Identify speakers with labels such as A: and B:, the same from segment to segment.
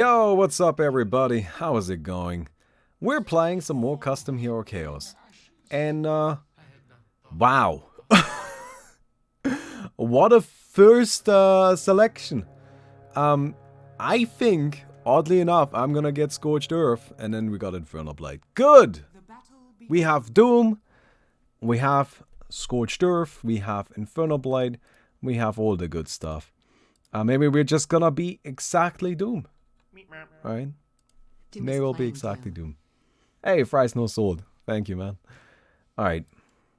A: Yo, what's up everybody? How is it going? We're playing some more Custom Hero Chaos. And wow. What a first selection. I think, oddly enough, I'm gonna get Scorched Earth, and then we got Infernal Blight. Good! We have Doom, we have Scorched Earth, we have Infernal Blight, we have all the good stuff. Maybe we're just gonna be exactly Doom. Right? Maybe we'll be exactly Doom. Hey, Fries no sword. Thank you, man. Alright.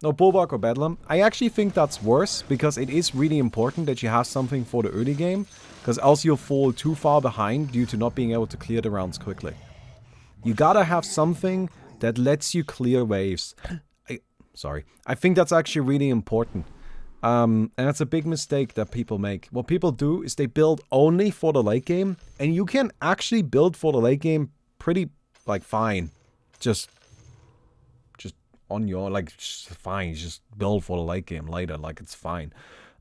A: No Bulwark or Bedlam. I actually think that's worse, because it is really important that you have something for the early game, because else you'll fall too far behind due to not being able to clear the rounds quickly. You gotta have something that lets you clear waves. I think that's actually really important. And that's a big mistake that people make. What people do is they build only for the late game, and you can actually build for the late game pretty, like, fine. Just on your, like, fine, just build for the late game later, like, it's fine.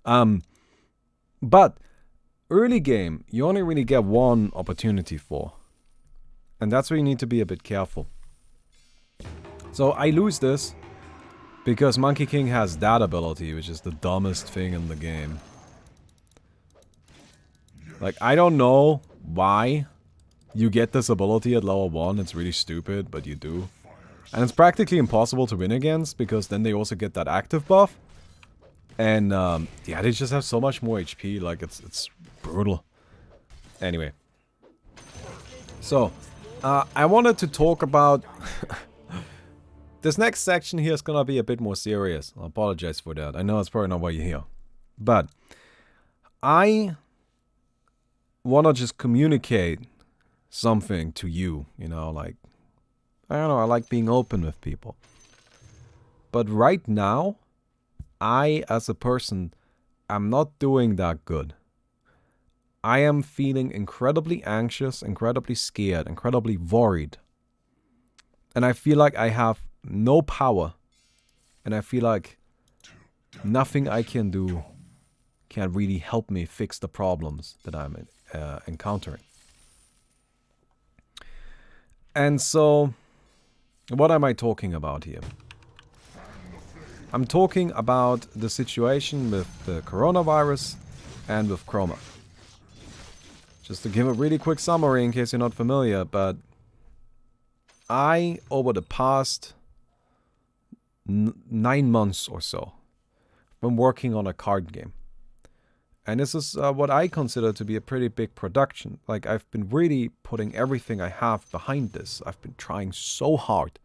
A: But early game, you only really get one opportunity for. And that's where you need to be a bit careful. So I lose this because Monkey King has that ability, which is the dumbest thing in the game. Like, I don't know why you get this ability at level 1. It's really stupid, but you do. And it's practically impossible to win against, because then they also get that active buff. And, yeah, they just have so much more HP, like, it's brutal. Anyway. So, I wanted to talk about... This next section here is gonna be a bit more serious. I apologize for that. I know it's probably not why you're here. But, I wanna just communicate something to you, you know, like... I don't know, I like being open with people. But right now, I, as a person, am not doing that good. I am feeling incredibly anxious, incredibly scared, incredibly worried. And I feel like I have no power. And I feel like nothing I can do can really help me fix the problems that I'm encountering. And so... what am I talking about here? I'm talking about the situation with the coronavirus and with Chroma. Just to give a really quick summary in case you're not familiar, but I, over the past 9 months or so, been working on a card game. And this is what I consider to be a pretty big production. Like, I've been really putting everything I have behind this. I've been trying so hard.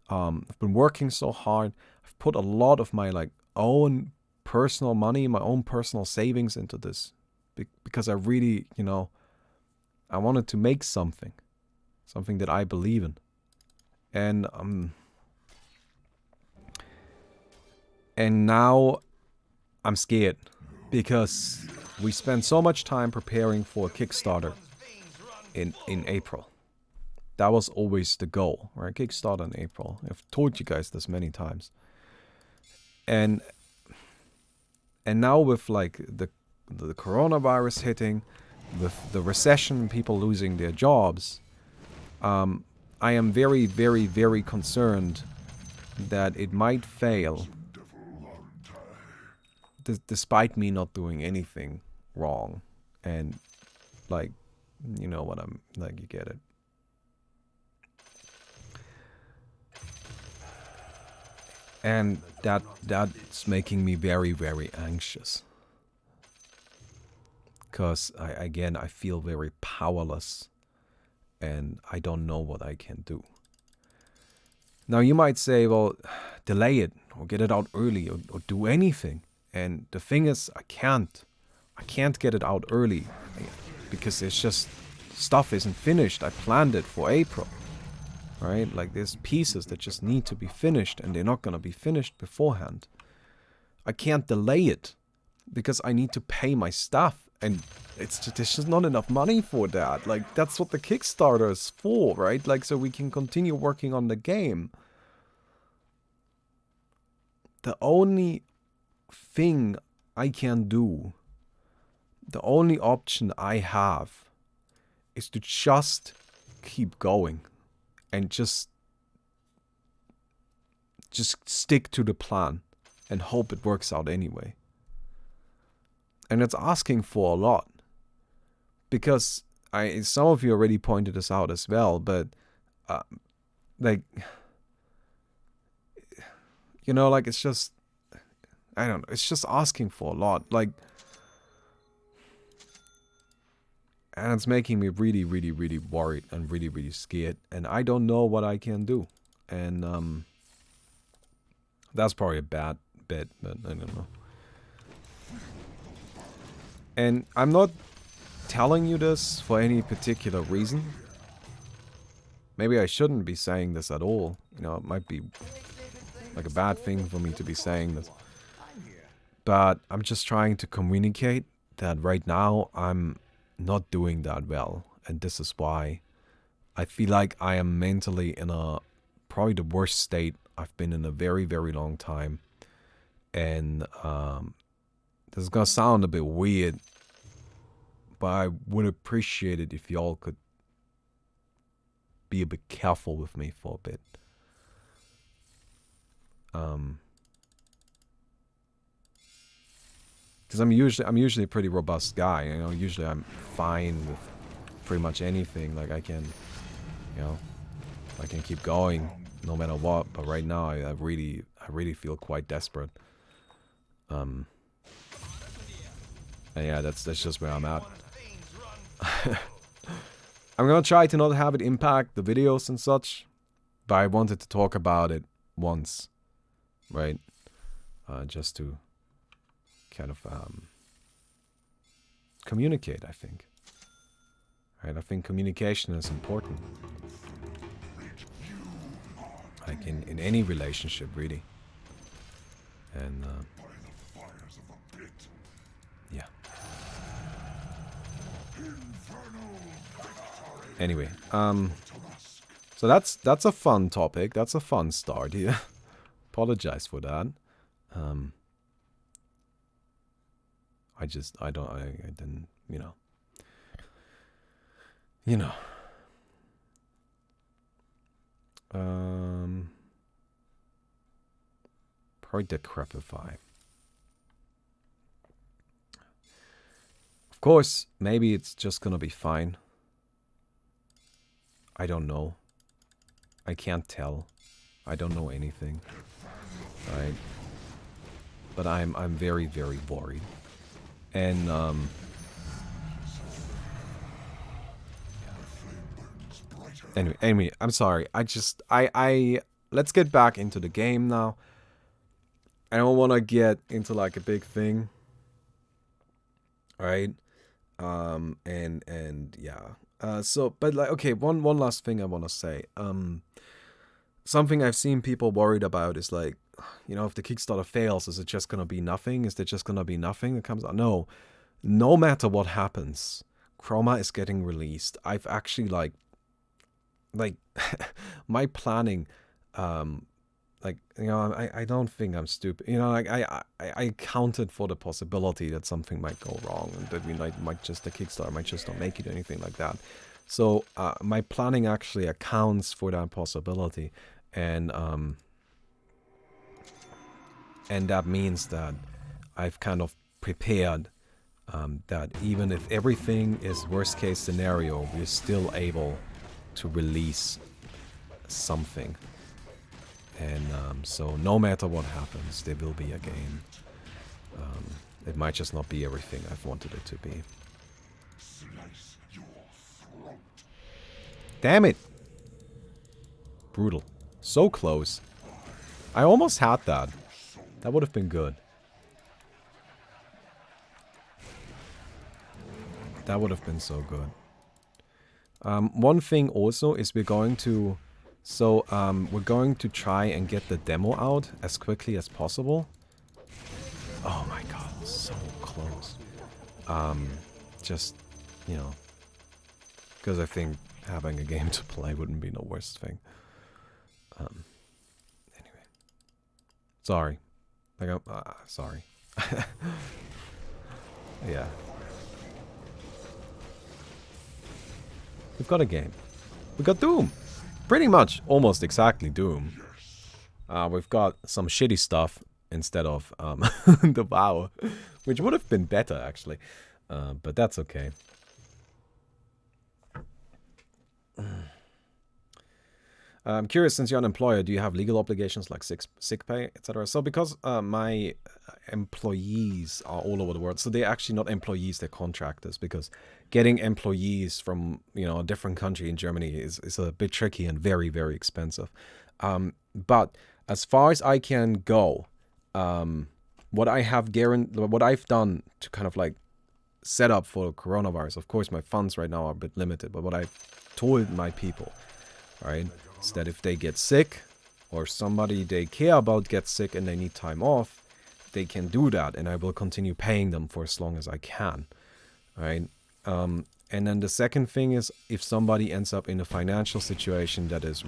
A: I've been working so hard. I've put a lot of my, like, own personal money, my own personal savings into this. Because I really, you know, I wanted to make something. Something that I believe in. And now I'm scared. Because we spent so much time preparing for a Kickstarter in April. That was always the goal, right? Kickstarter in April. I've told you guys this many times. And now with, like, the coronavirus hitting, with the recession, people losing their jobs, I am very, very, very concerned that it might fail. Despite me not doing anything wrong. And, like, you know what I'm, like, you get it. And that's making me very, very anxious. Because, I feel very powerless. And I don't know what I can do. Now, you might say, well, delay it. Or get it out early. Or do anything. And the thing is, I can't. I can't get it out early. Because it's just... stuff isn't finished. I planned it for April. Right? Like, there's pieces that just need to be finished, and they're not gonna be finished beforehand. I can't delay it, because I need to pay my staff, and there's just not enough money for that. Like, that's what the Kickstarter is for, right? Like, so we can continue working on the game. The only thing I can do, the only option I have, is to just keep going and just stick to the plan and hope it works out anyway. And it's asking for a lot, because some of you already pointed this out as well, but like, you know, like, it's just, I don't know, it's just asking for a lot, like, and it's making me really, really, really worried and really, really scared, and I don't know what I can do, and that's probably a bad bet, but I don't know. And I'm not telling you this for any particular reason. Maybe I shouldn't be saying this at all. You know, it might be like a bad thing for me to be saying this. But I'm just trying to communicate that right now I'm not doing that well. And this is why I feel like I am mentally in probably the worst state I've been in a very, very long time. And this is gonna sound a bit weird, but I would appreciate it if y'all could be a bit careful with me for a bit. Because I'm usually a pretty robust guy, you know. Usually I'm fine with pretty much anything. Like I can, you know, I can keep going no matter what. But right now I really feel quite desperate. And yeah, that's just where I'm at. I'm gonna try to not have it impact the videos and such, but I wanted to talk about it once, right? Just to kind of communicate, I think. Right? I think communication is important. Like in any relationship, really. And yeah. Anyway, so that's a fun topic. That's a fun start here. Apologize for that. I didn't, you know. Probably decrepify. Of course, maybe it's just gonna be fine. I don't know. I can't tell. I don't know anything. Right? But I'm very, very worried. And anyway, I'm sorry. I let's get back into the game now. I don't want to get into like a big thing. Right? And yeah. So, but like, okay, one last thing I want to say. Something I've seen people worried about is like, you know, if the Kickstarter fails, is it just gonna be nothing? Is there just gonna be nothing that comes out? No. No matter what happens, Chroma is getting released. I've actually like my planning, like, you know, I don't think I'm stupid. You know, like I accounted for the possibility that something might go wrong and that we might just, the Kickstarter might just not make it or anything like that. So my planning actually accounts for that possibility, and that means that I've kind of prepared that even if everything is worst case scenario, we're still able to release something. And so no matter what happens, there will be a game. It might just not be everything I've wanted it to be. Damn it! Brutal. So close. I almost had that. That would have been good. That would have been so good. One thing also is we're going to try and get the demo out as quickly as possible. Oh my god, so close. Just, you know, because I think having a game to play wouldn't be the worst thing. Anyway. Sorry. Like, sorry. Yeah. We've got a game. We got Doom. Pretty much almost exactly Doom. We've got some shitty stuff instead of the WoW, which would have been better actually, but that's okay. I'm curious, since you're an employer, do you have legal obligations like sick pay, etc.? So because my employees are all over the world, so they're actually not employees, they're contractors, because getting employees from, you know, a different country in Germany is a bit tricky and very, very expensive. But as far as I can go, what I've done to kind of like set up for coronavirus, of course my funds right now are a bit limited, but what I've told my people, right, is that if they get sick or somebody they care about gets sick and they need time off, they can do that, and I will continue paying them for as long as I can, right? And then the second thing is, if somebody ends up in a financial situation that is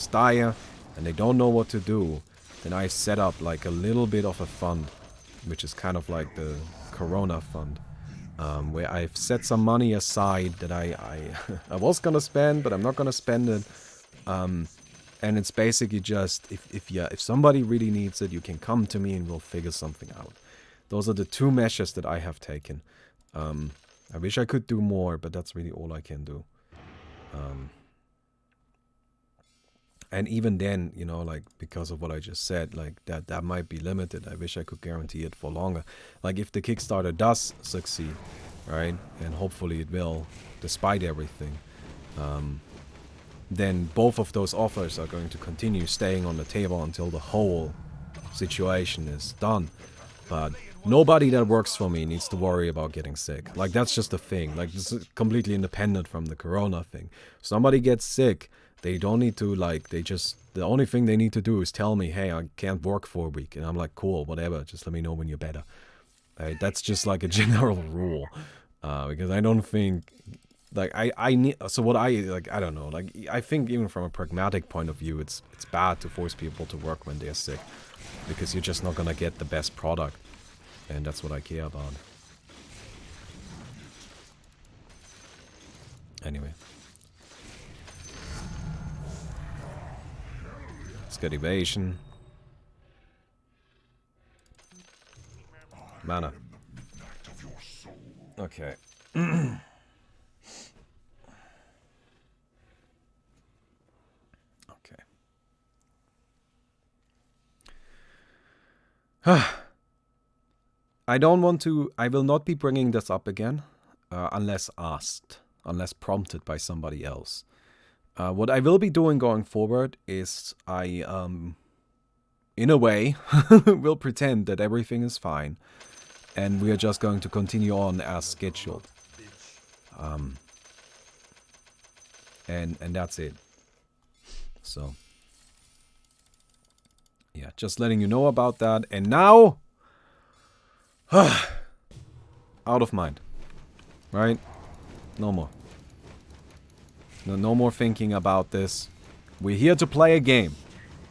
A: dire and they don't know what to do, then I set up like a little bit of a fund, which is kind of like the Corona fund, where I've set some money aside that I was gonna spend, but I'm not gonna spend it. And it's basically just, if somebody really needs it, you can come to me and we'll figure something out. Those are the two measures that I have taken. I wish I could do more, but that's really all I can do. And even then, you know, like, because of what I just said, like, that might be limited. I wish I could guarantee it for longer. Like, if the Kickstarter does succeed, right, and hopefully it will, despite everything, then both of those offers are going to continue staying on the table until the whole situation is done. But nobody that works for me needs to worry about getting sick. Like, that's just a thing. Like, this is completely independent from the Corona thing. If somebody gets sick, they don't need to, like, the only thing they need to do is tell me, hey, I can't work for a week. And I'm like, cool, whatever, just let me know when you're better. Right? That's just like a general rule. Because I don't think, like, I need, so what I don't know, like, I think even from a pragmatic point of view, it's bad to force people to work when they're sick. Because you're just not gonna get the best product. And that's what I care about. Anyway. Let's get evasion. Mana. Okay. Okay. I don't want to, I will not be bringing this up again, unless asked, unless prompted by somebody else. What I will be doing going forward is I, in a way, will pretend that everything is fine, and we are just going to continue on as scheduled. And that's it. So, yeah, just letting you know about that. And now, out of mind, right? No more. No more thinking about this. We're here to play a game,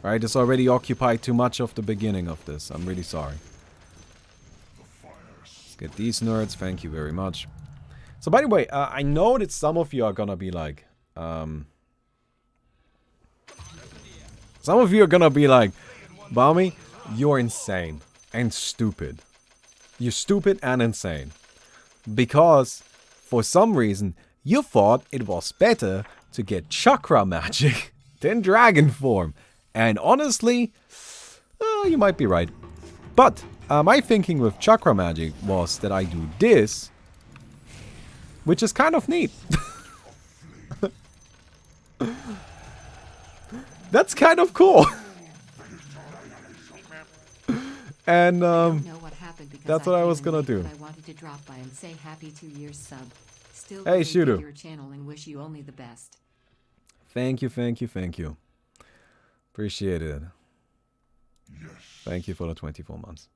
A: right? It's already occupied too much of the beginning of this. I'm really sorry. Let's get these nerds. Thank you very much. So, by the way, I know that some of you are gonna be like, some of you are gonna be like, Balmy, you're insane and stupid. You're stupid and insane. Because, for some reason, you thought it was better to get chakra magic than dragon form. And honestly, you might be right. But, my thinking with chakra magic was that I do this, which is kind of neat. That's kind of cool. And, that's what I was gonna do.
B: I wanted to drop by and say happy 2 years sub. Still
A: hey, Shudu.
B: Your channel and wish you only the best.
A: Thank you, thank you, thank you. Appreciate it. Yes. Thank you for the 24 months.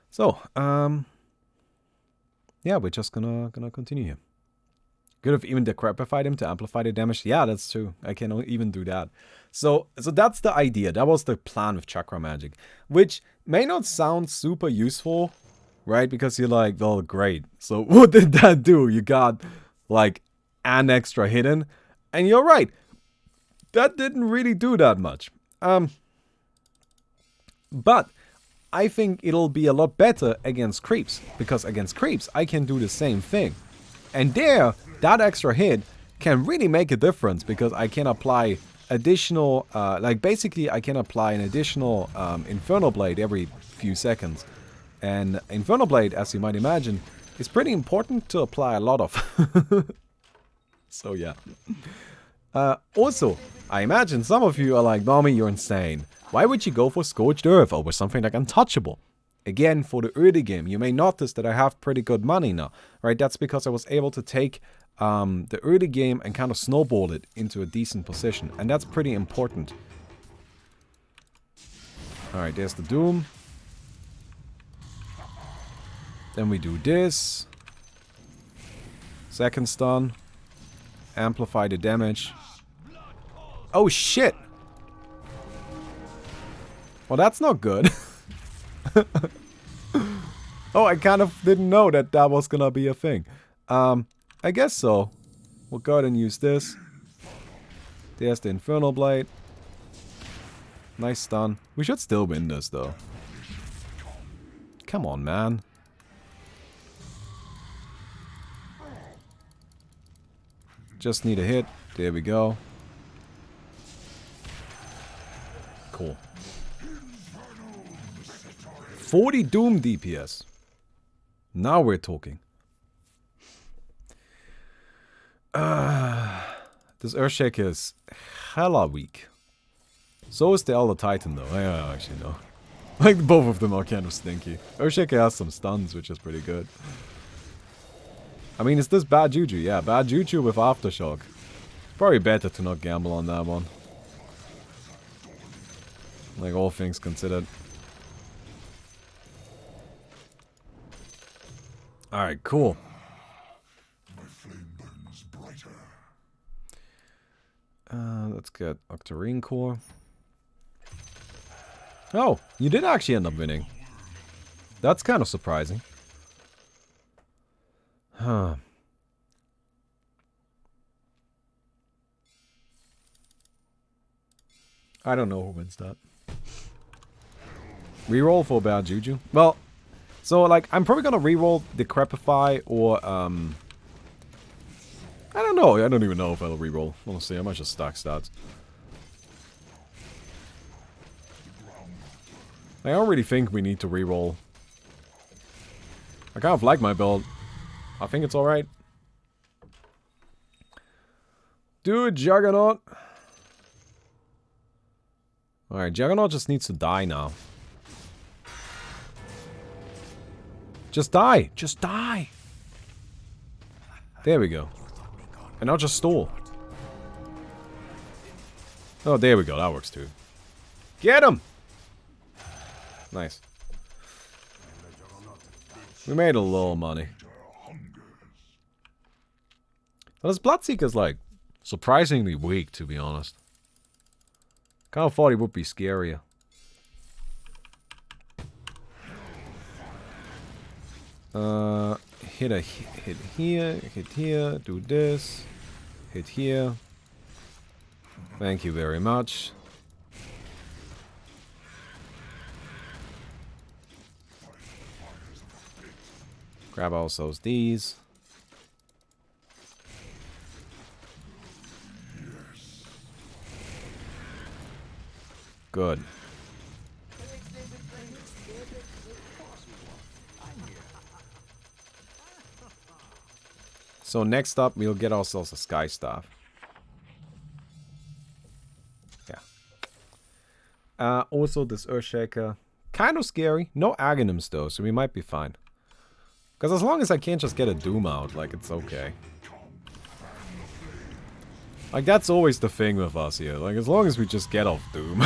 A: So, yeah, we're just gonna continue here. Could have even decrepified him to amplify the damage. Yeah, that's true. I can even do that. So that's the idea. That was the plan with chakra magic, which may not sound super useful right? Because you're like, oh, great. So what did that do? You got, like, an extra hit in. And you're right. That didn't really do that much. But I think it'll be a lot better against creeps. Because against creeps, I can do the same thing. And there, that extra hit can really make a difference. Because I can apply additional, basically I can apply an additional Infernal Blade every few seconds. And Infernal Blade, as you might imagine, is pretty important to apply a lot of. So yeah. Also, I imagine some of you are like, Mommy, you're insane. Why would you go for Scorched Earth over something like Untouchable? Again, for the early game, you may notice that I have pretty good money now, right? That's because I was able to take the early game and kind of snowball it into a decent position. And that's pretty important. Alright, there's the Doom. Then we do this. Second stun. Amplify the damage. Oh shit! Well, that's not good. Oh, I kind of didn't know that that was gonna be a thing. I guess so. We'll go ahead and use this. There's the Infernal Blade. Nice stun. We should still win this, though. Come on, man. Just need a hit. There we go. Cool. 40 Doom DPS. Now we're talking. This Earthshaker is hella weak. So is the Elder Titan though. I actually know. Like both of them are kind of stinky. Earthshaker has some stuns, which is pretty good. I mean, is this bad juju? Yeah, bad juju with Aftershock. Probably better to not gamble on that one. Like all things considered. Alright, cool. Let's get Octarine Core. Oh, you did actually end up winning. That's kind of surprising. Huh. I don't know who wins that. Reroll for bad juju. Well, so like I'm probably gonna reroll Decrepify or I don't know. I don't even know if I'll reroll. Honestly, I might just stack stats. I don't really think we need to reroll. I kind of like my build. I think it's alright. Dude, Juggernaut. Alright, Juggernaut just needs to die now. Just die! Just die! There we go. And now just stall. Oh, there we go. That works too. Get him! Nice. We made a little money. But this Bloodseeker's like surprisingly weak, to be honest. Kind of thought he would be scarier. Hit here, do this, hit here. Thank you very much. Grab also these. Good. So next up, we'll get ourselves a Sky Staff. Yeah. Also, this Earthshaker. Kind of scary. No Aghanims though, so we might be fine. Because as long as I can't just get a Doom out, like, it's okay. Like, that's always the thing with us here. Like, as long as we just get off Doom.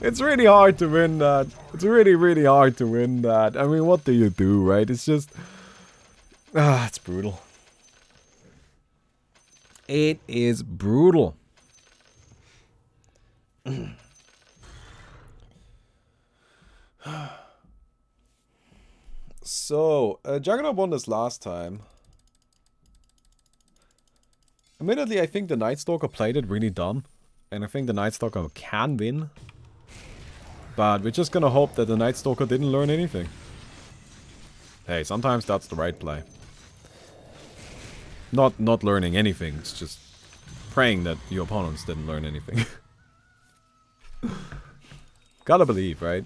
A: It's really hard to win that. It's really, really hard to win that. I mean, what do you do, right? It's just... it's brutal. It is brutal. So, Juggernaut won this last time. Admittedly, I think the Night Stalker played it really dumb. And I think the Night Stalker can win. But we're just gonna hope that the Night Stalker didn't learn anything. Hey, sometimes that's the right play. Not learning anything, it's just praying that your opponents didn't learn anything. Gotta believe, right?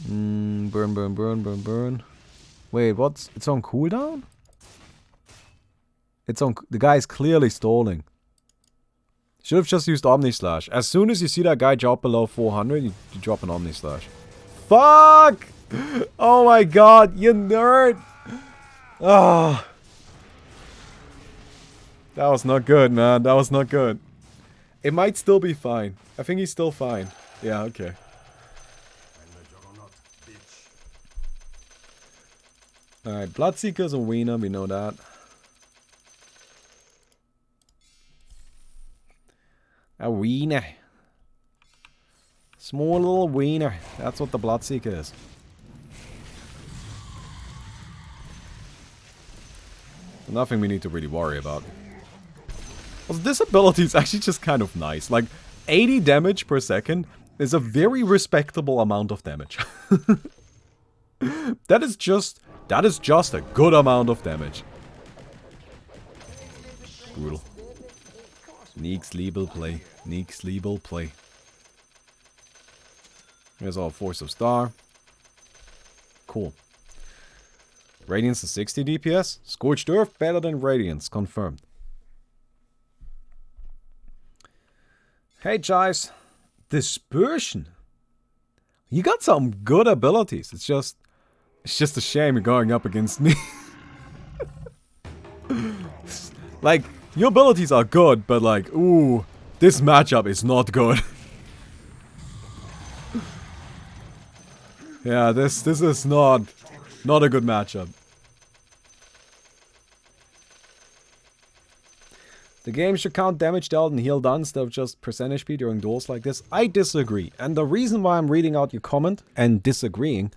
A: Burn, burn, burn, burn, burn. Wait, what's... It's on cooldown? It's on... The guy's clearly stalling. Should have just used Omni Slash. As soon as you see that guy drop below 400, you drop an Omni Slash. Fuck! Oh my god, you nerd! Ah. That was not good, man. That was not good. It might still be fine. I think he's still fine. Yeah, okay. Alright, Bloodseeker's a wiener, we know that. A wiener. Small little wiener. That's what the Bloodseeker is. Nothing we need to really worry about. Well, this ability is actually just kind of nice. Like, 80 damage per second is a very respectable amount of damage. That is just a good amount of damage. Brutal. Neeks Liebel play. Neeks Liebel play. Here's our Force of Star. Cool. Radiance is 60 DPS. Scorched Earth better than Radiance. Confirmed. Hey, Chives. Dispersion. You got some good abilities. It's just a shame you're going up against me. Like, your abilities are good, but like, ooh, this matchup is not good. Yeah, this is not a good matchup. The game should count damage dealt and heal done instead of just percentage HP during duels like this. I disagree. And the reason why I'm reading out your comment and disagreeing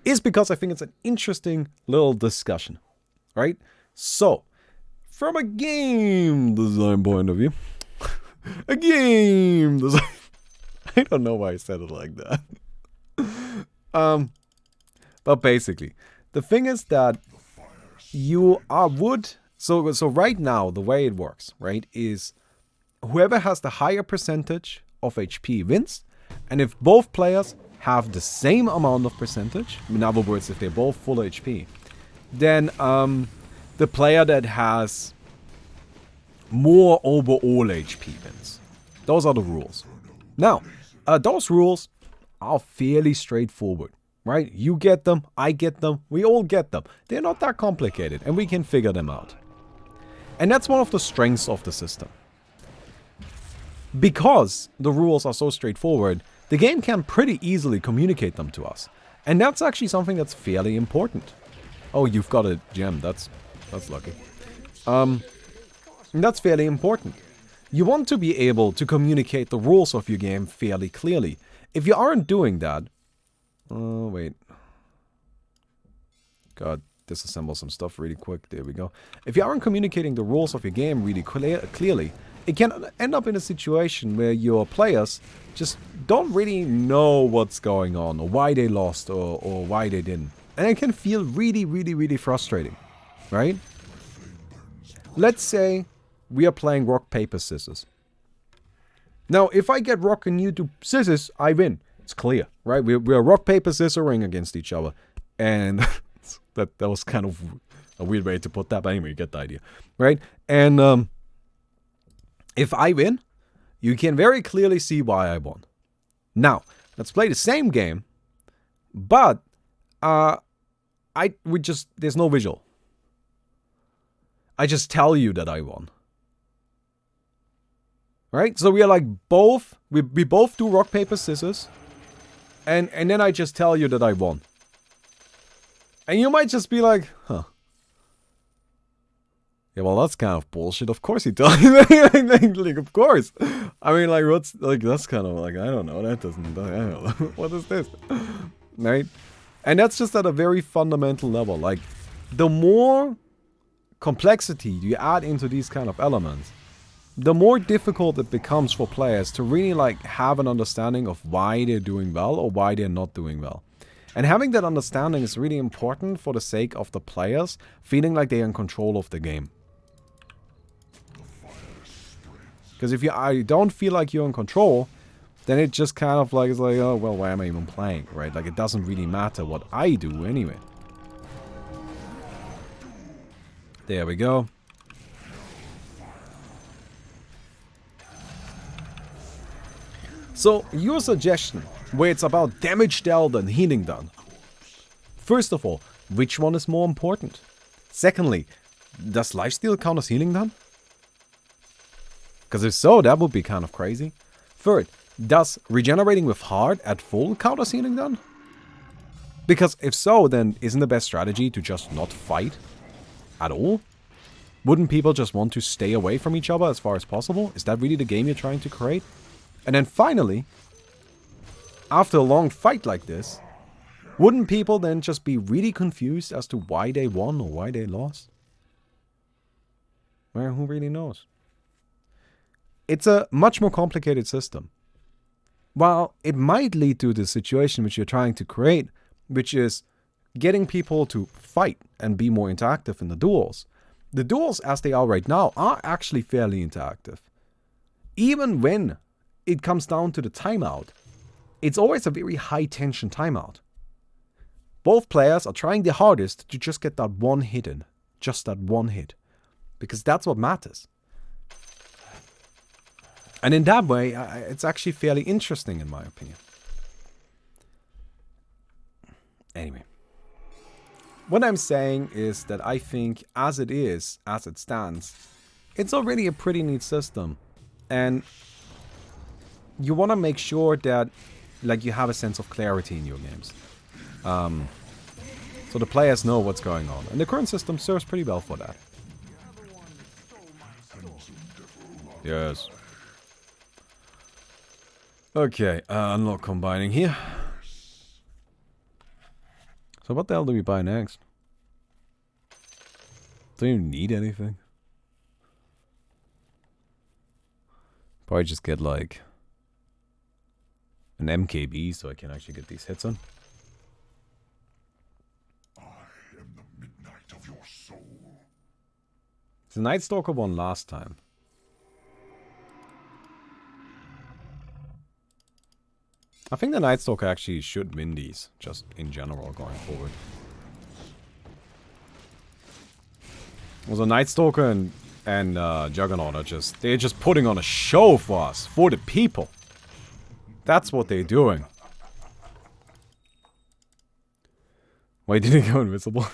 A: is because I think it's an interesting little discussion. Right? So, from a game design point of view. A game design. I don't know why I said it like that. But basically, the thing is that you would... So right now, the way it works, right, is whoever has the higher percentage of HP wins. And if both players have the same amount of percentage, in other words, if they're both full HP, then the player that has more overall HP wins. Those are the rules. Now, those rules are fairly straightforward, right? You get them, I get them, we all get them. They're not that complicated, and we can figure them out. And that's one of the strengths of the system. Because the rules are so straightforward, the game can pretty easily communicate them to us. And that's actually something that's fairly important. Oh, you've got a gem. That's lucky. That's fairly important. You want to be able to communicate the rules of your game fairly clearly. If you aren't doing that... Oh, wait. God. Disassemble some stuff really quick. There we go. If you aren't communicating the rules of your game really clearly, it can end up in a situation where your players just don't really know what's going on, or why they lost, or why they didn't. And it can feel really, really, really frustrating, right? Let's say we are playing rock, paper, scissors. Now, if I get rock and you do scissors, I win. It's clear, right? We're rock, paper, scissoring against each other. And... That was kind of a weird way to put that, but anyway, you get the idea, right? And if I win, you can very clearly see why I won. Now, let's play the same game, but there's no visual. I just tell you that I won. Right? So we are like both, we both do rock, paper, scissors, and then I just tell you that I won. And you might just be like, huh. Yeah, well, that's kind of bullshit. Of course he does. Like, of course. I mean, like, what's, like, that's kind of, like, I don't know. That doesn't, I don't know. What is this? Right? And that's just at a very fundamental level. Like, the more complexity you add into these kind of elements, the more difficult it becomes for players to really, like, have an understanding of why they're doing well or why they're not doing well. And having that understanding is really important for the sake of the players feeling like they're in control of the game. Because if I don't feel like you're in control, then it just kind of like, it's like, oh, well, why am I even playing, right? Like, it doesn't really matter what I do anyway. There we go. So, your suggestion, where it's about damage dealt and healing done. First of all, which one is more important? Secondly, does lifesteal count as healing done? Because if so, that would be kind of crazy. Third, does regenerating with heart at full count as healing done? Because if so, then isn't the best strategy to just not fight at all? Wouldn't people just want to stay away from each other as far as possible? Is that really the game you're trying to create? And then finally, after a long fight like this, wouldn't people then just be really confused as to why they won or why they lost? Well, who really knows? It's a much more complicated system. While it might lead to the situation which you're trying to create, which is getting people to fight and be more interactive in the duels. The duels as they are right now are actually fairly interactive. Even when it comes down to the timeout, it's always a very high tension timeout. Both players are trying their hardest to just get that one hit in. Just that one hit. Because that's what matters. And in that way, it's actually fairly interesting in my opinion. Anyway. What I'm saying is that I think as it is, as it stands, it's already a pretty neat system. And you want to make sure that like you have a sense of clarity in your games. So the players know what's going on. And the current system serves pretty well for that. Yes. Okay, unlock combining here. So what the hell do we buy next? Don't even need anything. Probably just get like an MKB so I can actually get these hits on.
C: I am the midnight of your soul.
A: The Night Stalker won last time. I think the Night Stalker actually should win these, just in general going forward. Well, the Night Stalker and Juggernaut are they're just putting on a show for us, for the people. That's what they're doing. Why did he go invisible?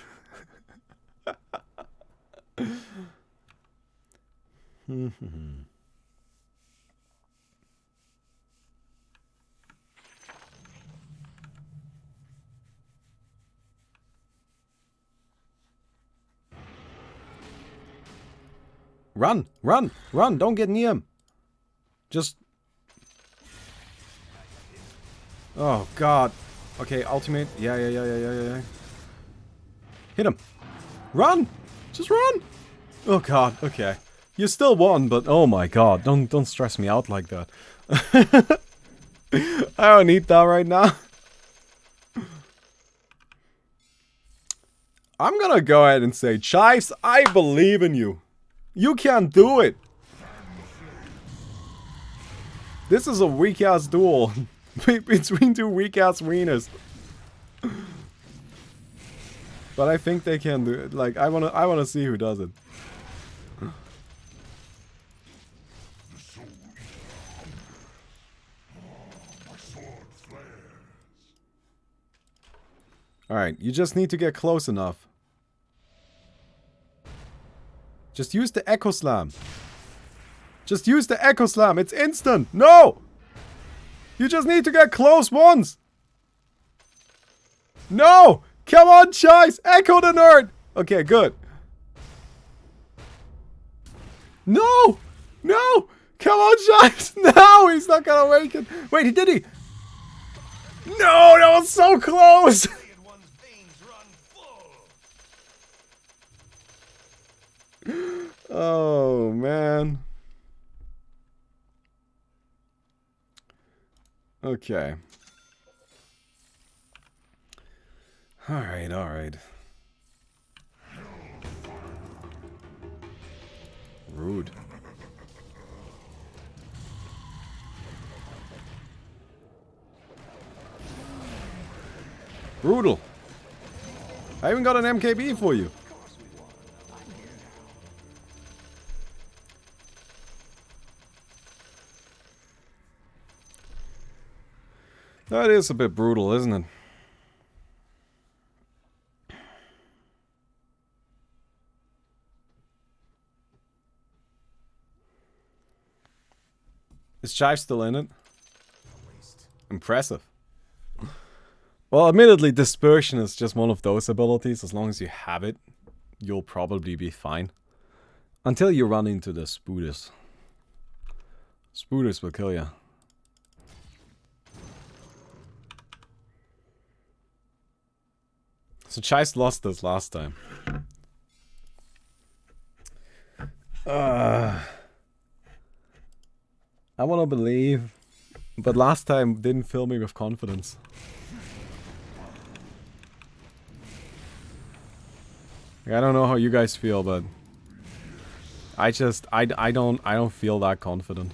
A: Run! Run! Run! Don't get near him! Just... Oh, God. Okay, ultimate. Yeah. Hit him. Run! Just run! Oh, God. Okay. You still won, but oh my God. Don't stress me out like that. I don't need that right now. I'm gonna go ahead and say, Chives, I believe in you. You can do it! This is a weak-ass duel between two weak-ass wieners. But I think they can do it. Like, I wanna see who does it. Alright, you just need to get close enough. Just use the Echo Slam. Just use the Echo Slam. It's instant. No! You just need to get close once. No! Come on, Chives. Echo the nerd. Okay, good. No! No! Come on, Giles! No! He's not gonna awaken! Wait, did he? No! That was so close! Oh, man. Okay. Alright, alright. Rude. Brutal. I even got an MKB for you. That is a bit brutal, isn't it? Is Chive still in it? Impressive. Well, admittedly, Dispersion is just one of those abilities. As long as you have it, you'll probably be fine. Until you run into the Spooters. Spooters will kill you. So Chive lost this last time. I want to believe, but last time didn't fill me with confidence. I don't know how you guys feel, but I don't feel that confident.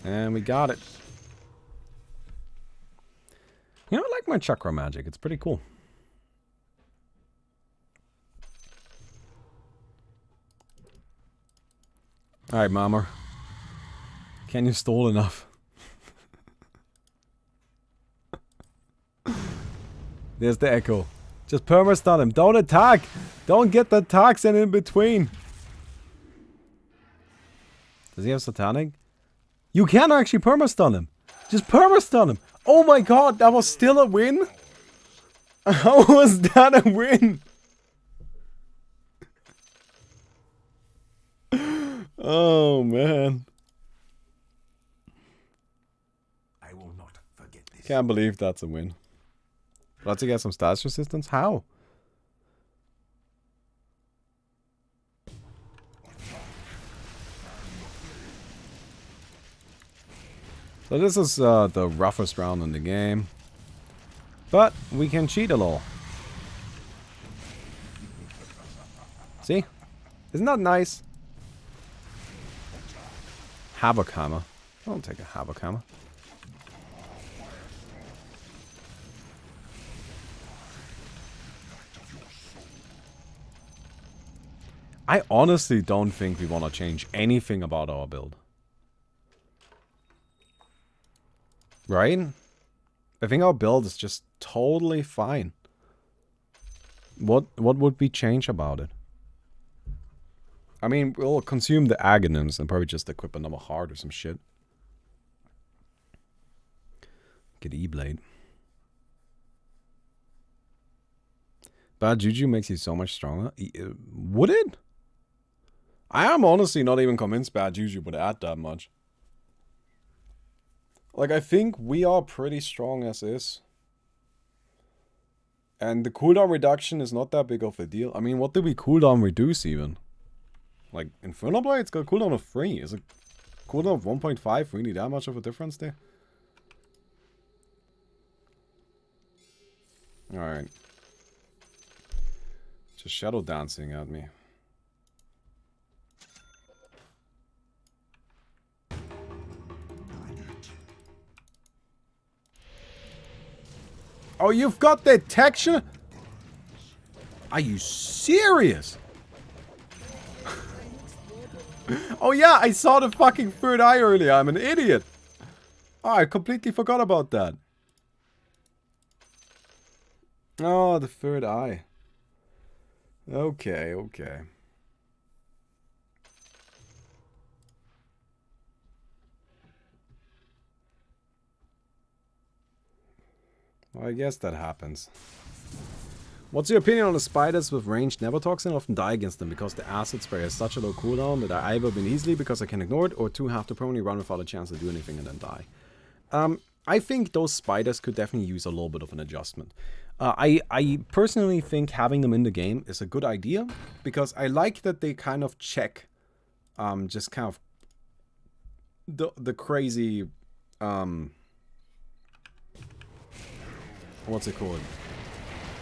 A: And we got it. You know, I like my chakra magic. It's pretty cool. Alright, Mama. Can you stall enough? There's the echo. Just perma-stun him. Don't attack! Don't get the attacks in between. Does he have satanic? You can actually perma-stun him. Just perma-stun him. Oh my god, that was still a win? How was that a win? Oh man.
C: I will not forget this.
A: Can't believe that's a win. Let's get some stats resistance? How? So this is the roughest round in the game. But we can cheat a little. See? Isn't that nice? Havoc Hammer. I'll take a Havoc Hammer. I honestly don't think we want to change anything about our build. Right? I think our build is just totally fine. What would we change about it? I mean, we'll consume the Aghanim's and probably just equip another heart or some shit. Get E-Blade. Bad Juju makes you so much stronger. Would it? I am honestly not even convinced Bad Juju would add that much. Like, I think we are pretty strong as is. And the cooldown reduction is not that big of a deal. I mean, what did we cooldown reduce even? Like, Infernal Blade's got a cooldown of 3. Is a cooldown of 1.5 really that much of a difference there? Alright. Just shadow dancing at me. Oh, you've got detection? Are you serious? Oh yeah, I saw the fucking third eye earlier. I'm an idiot. Oh, I completely forgot about that. Oh, the third eye. Okay, okay. Well, I guess that happens. What's your opinion on the spiders with ranged Nevotoxin? I often die against them because the acid spray has such a low cooldown that I either win easily because I can ignore it, or two have to permanently run without a chance to do anything and then die. I think those spiders could definitely use a little bit of an adjustment. I personally think having them in the game is a good idea, because I like that they kind of check just kind of the crazy what's it called?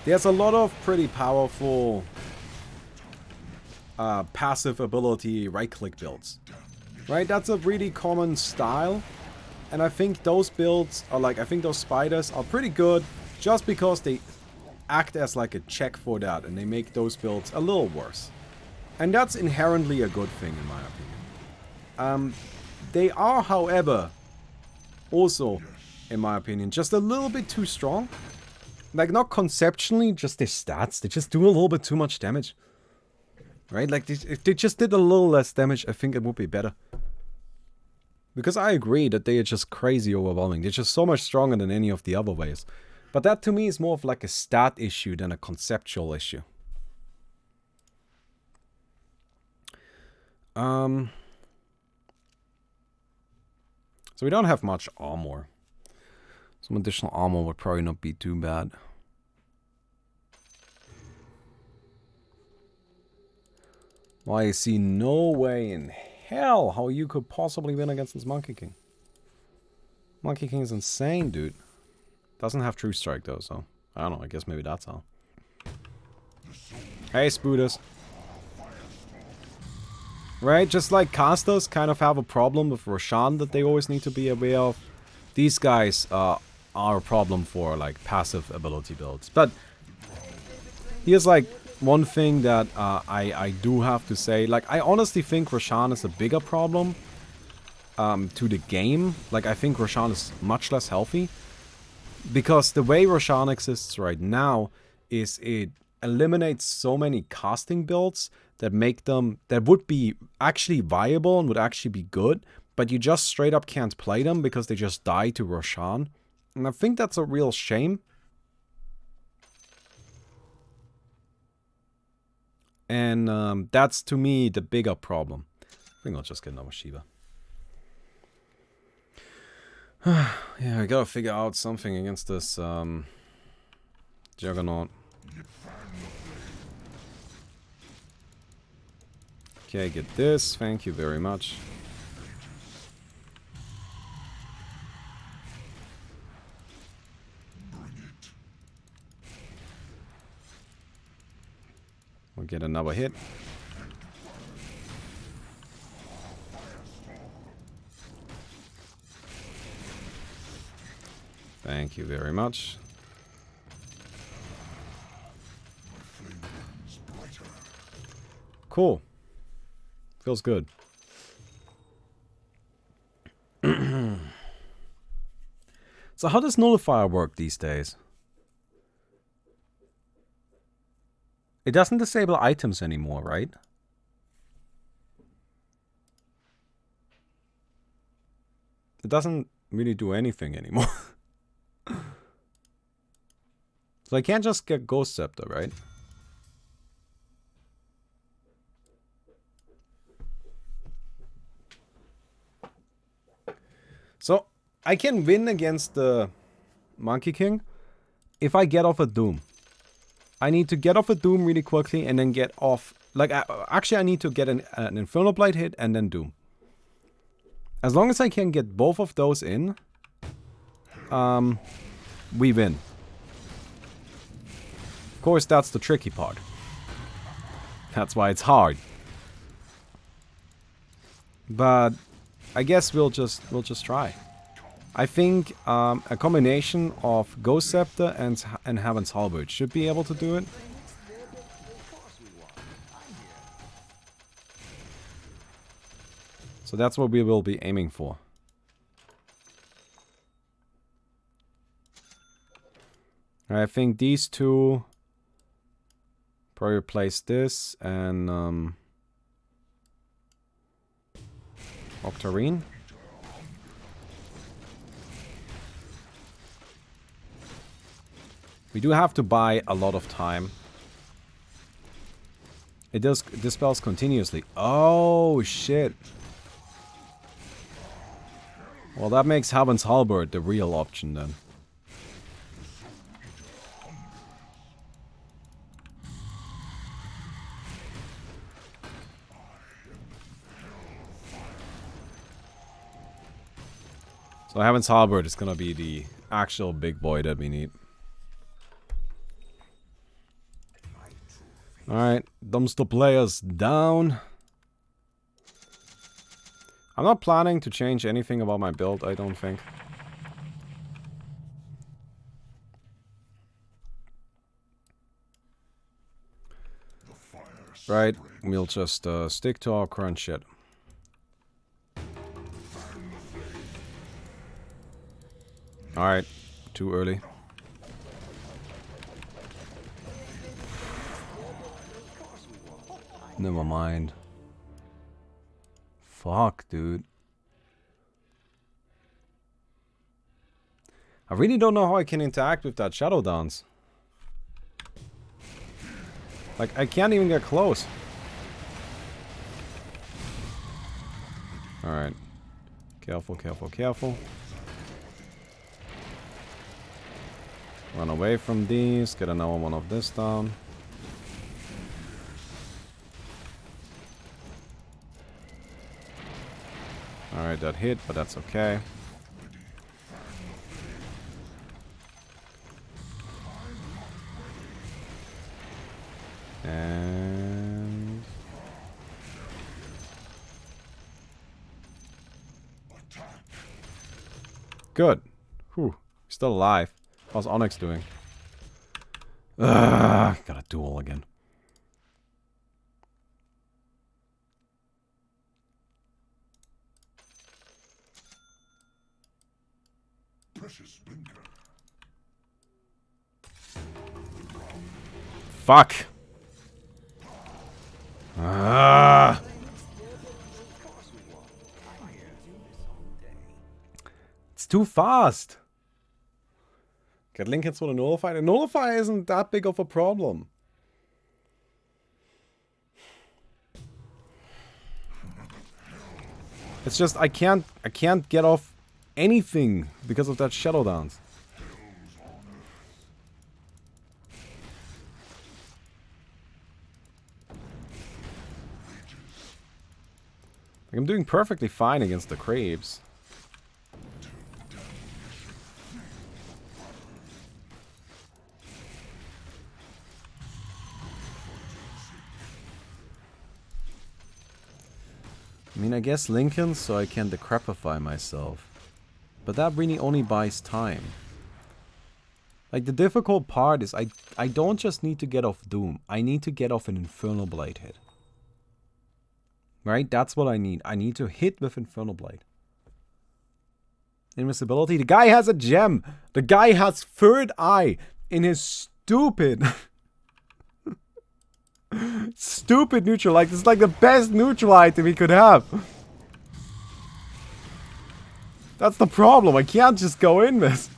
A: There's a lot of pretty powerful passive ability right-click builds. Right? That's a really common style. And I think those builds are like, I think those spiders are pretty good just because they act as like a check for that, and they make those builds a little worse. And that's inherently a good thing in my opinion. They are, however, also, in my opinion, just a little bit too strong. Like, not conceptually, just their stats. They just do a little bit too much damage. Right? Like, if they just did a little less damage, I think it would be better. Because I agree that they are just crazy overwhelming. They're just so much stronger than any of the other ways. But that to me is more of like a stat issue than a conceptual issue. So we don't have much armor. Some additional armor would probably not be too bad. Well, I see no way in hell how you could possibly win against this Monkey King. Monkey King is insane, dude. Doesn't have True Strike though, so I don't know, I guess maybe that's how. Hey, Spoodus. Right, just like casters kind of have a problem with Roshan that they always need to be aware of. These guys are a problem for like passive ability builds. But here's like one thing that I do have to say. Like, I honestly think Roshan is a bigger problem to the game. Like, I think Roshan is much less healthy. Because the way Roshan exists right now is it eliminates so many casting builds that make them, that would be actually viable and would actually be good, but you just straight up can't play them because they just die to Roshan. And I think that's a real shame. And that's to me the bigger problem. I think I'll just get another Shiva. Yeah, I gotta figure out something against this Juggernaut. Okay, get this. Thank you very much. We'll get another hit. Thank you very much. Cool. Feels good. So how does Nullifier work these days? It doesn't disable items anymore, right? It doesn't really do anything anymore. So I can't just get Ghost Scepter, right? So I can win against the Monkey King if I get off a Doom. I need to get off a Doom really quickly and then get off... Like, actually I need to get an Infernal Blight hit and then Doom. As long as I can get both of those in, we win. Of course, that's the tricky part. That's why it's hard. But I guess we'll just try. I think a combination of Ghost Scepter and Heaven's Halberd should be able to do it. So that's what we will be aiming for. I think these two probably replace this and Octarine. We do have to buy a lot of time. It does dispels continuously. Oh, shit. Well, that makes Heaven's Halberd the real option then. So Heaven's Halberd is gonna be the actual big boy that we need. Alright, dumpster players down. I'm not planning to change anything about my build, I don't think. Right, we'll just stick to our current shit. Alright, too early. Never mind. Fuck, dude. I really don't know how I can interact with that Shadow Dance. Like, I can't even get close. Alright. Careful, careful, careful. Run away from these. Get another one of this down. Alright, that hit, but that's okay. And... good. Whew. Still alive. How's Onyx doing? Ugh, got a duel again. Fuck. Ah. It's too fast. Get Lincoln through the Nullify. The Nullify isn't that big of a problem. It's just I can't get off anything because of that Shadow Dance. Like, I'm doing perfectly fine against the Crabes. I mean, I guess Lincoln, so I can decrepify myself. But that really only buys time. Like, the difficult part is I don't just need to get off Doom. I need to get off an Infernal Blight hit. Right? That's what I need. I need to hit with Infernal Blight. Invisibility. The guy has a gem. The guy has third eye in his stupid... stupid neutral. Like, this is like the best neutral item he could have. That's the problem. I can't just go in this.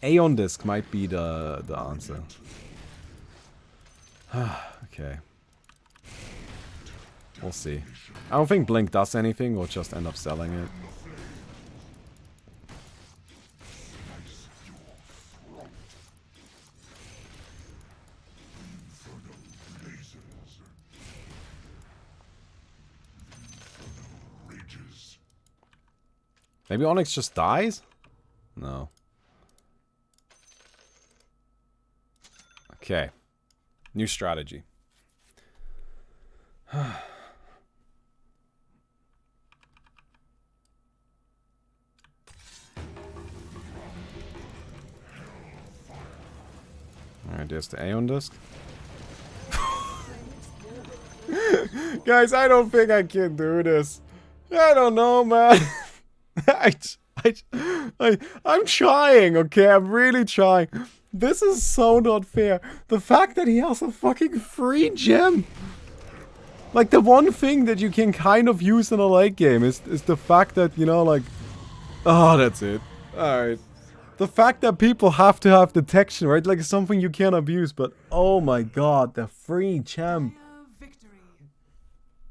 A: Aeon Disc might be the answer. Okay. We'll see. I don't think Blink does anything. We'll just end up selling it. Maybe Onyx just dies? No. Okay. New strategy. Alright, there's the Aeon Disc. Guys, I don't think I can do this. I don't know, man. I'm trying, okay? I'm really trying. This is so not fair. The fact that he has a fucking free gem. Like, the one thing that you can kind of use in a late game is the fact that, you know, like... oh, that's it. Alright. The fact that people have to have detection, right? Like, it's something you can't abuse, but oh my god, the free champ.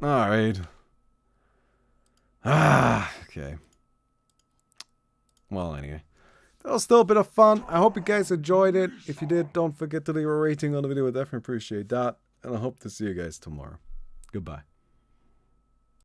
A: Alright. Okay. Well, anyway. That was still a bit of fun. I hope you guys enjoyed it. If you did, don't forget to leave a rating on the video. I definitely appreciate that. And I hope to see you guys tomorrow. Goodbye.